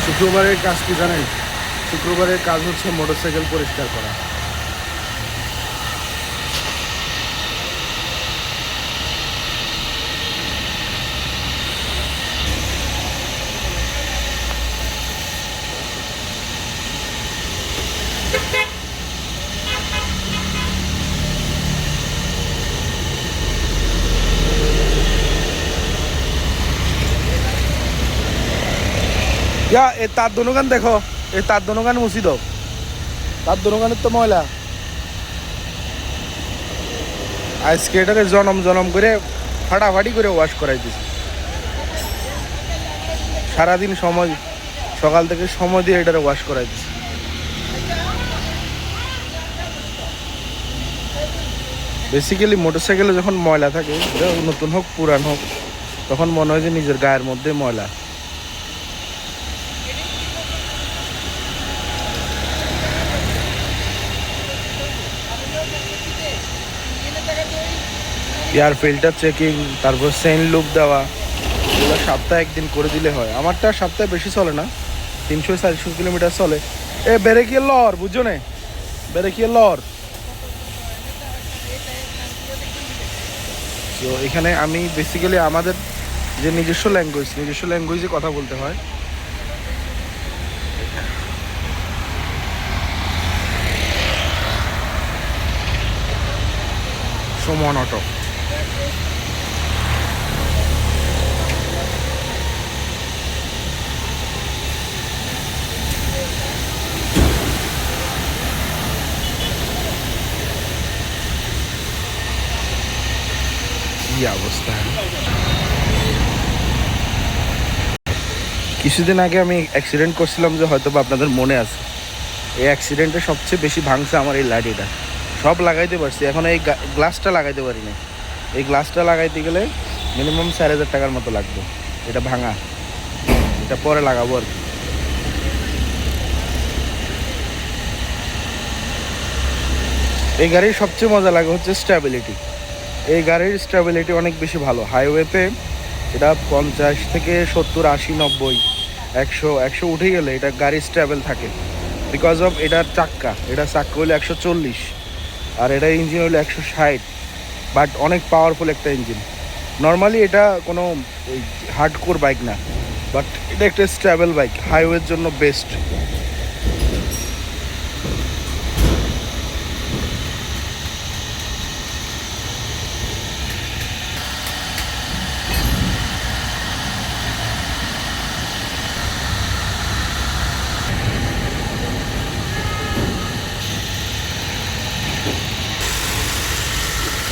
শুক্রবারের কাজ কি জানেন? শুক্রবারের কাজ হচ্ছে মোটরসাইকেল পরিষ্কার করা। এ তার দোকান দেখো, এই তার দোকান মুছি দাও। তার দোকানের তো ময়লা। আজকে এটাকে জনম জনম করে ফাটাফাটি করে ওয়াশ করাই দিছি। সারাদিন সময়, সকাল থেকে সময় দিয়ে এটারে ওয়াশ করাই দিছি। বেসিক্যালি মোটরসাইকেলে যখন ময়লা থাকে, নতুন হোক পুরান হোক, তখন মনে হয় যে নিজের গায়ের মধ্যে ময়লা। এয়ার ফিল্টার চেকিং, তারপর সেন লুপ দেওয়া, এগুলো সপ্তাহে একদিন করে দিলে হয়। আমারটা সপ্তাহে বেশি চলে না, 300-400 কিলোমিটার চলে। বেরেকিয়ে লর, বুঝছো না? বেরেকিয়ে লর। তো এখানে আমি বেসিক্যালি আমাদের যে নিজস্ব ল্যাঙ্গুয়েজে কথা বলতে হয়। সুমন অটো। কি অবস্থা! কিছুদিন আগে আমি অ্যাক্সিডেন্ট করছিলাম, যে হয়তো বা আপনাদের মনে আছে। এই অ্যাক্সিডেন্টে সবচেয়ে বেশি ভাঙছে আমার এই লাইটটা। সব লাগাইতে পারছি, এখন এই গ্লাসটা লাগাইতে পারি না। এই গ্লাসটা লাগাইতে গেলে মিনিমাম 4000 টাকার মতো লাগবে। এটা ভাঙা, এটা পরে লাগাবো আর কি। এই গাড়ির সবচেয়ে মজা লাগে হচ্ছে স্ট্যাবিলিটি। এই গাড়ির স্ট্যাবিলিটি অনেক বেশি ভালো। হাইওয়েতে এটা 50 থেকে 70, 80, 90, 100 উঠে গেলে এটা গাড়ি স্ট্যাবেল থাকে। বিকজ অফ এটার চাক্কা হলো 140, আর এটা ইঞ্জিন হলো 160। বাট অনেক পাওয়ারফুল একটা ইঞ্জিন। নর্মালি এটা কোনো হার্ডকোর বাইক না, বাট এটা একটা স্ট্যাবেল বাইক, হাইওয়ের জন্য বেস্ট।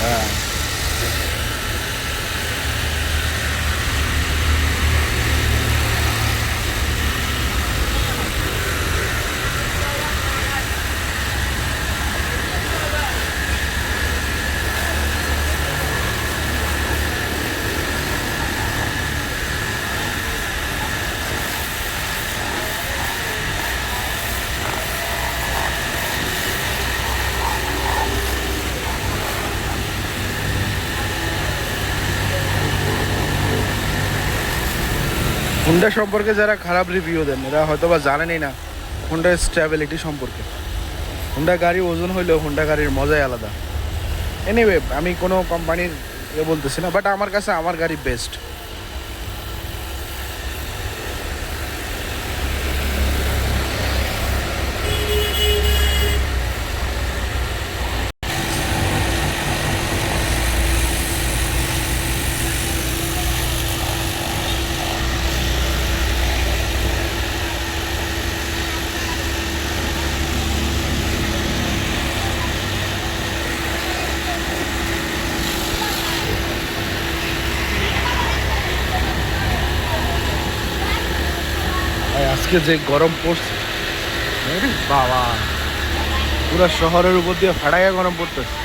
হ্যাঁ, হুন্ডা সম্পর্কে যারা খারাপ রিভিউ দেন, এরা হয়তো বা জানেনই না হুন্ডার স্ট্যাবিলিটি সম্পর্কে। হুন্ডা গাড়ি ওজন হইলেও হুন্ডা গাড়ির মজাই আলাদা। এনিওয়ে, আমি কোনো কোম্পানির বলতেছি না, বাট আমার কাছে আমার গাড়ি বেস্ট। আজকে যে গরম পড়ছে, বাবা, পুরো শহরের উপর দিয়ে ফাটাইয়া গরম পড়তেছে।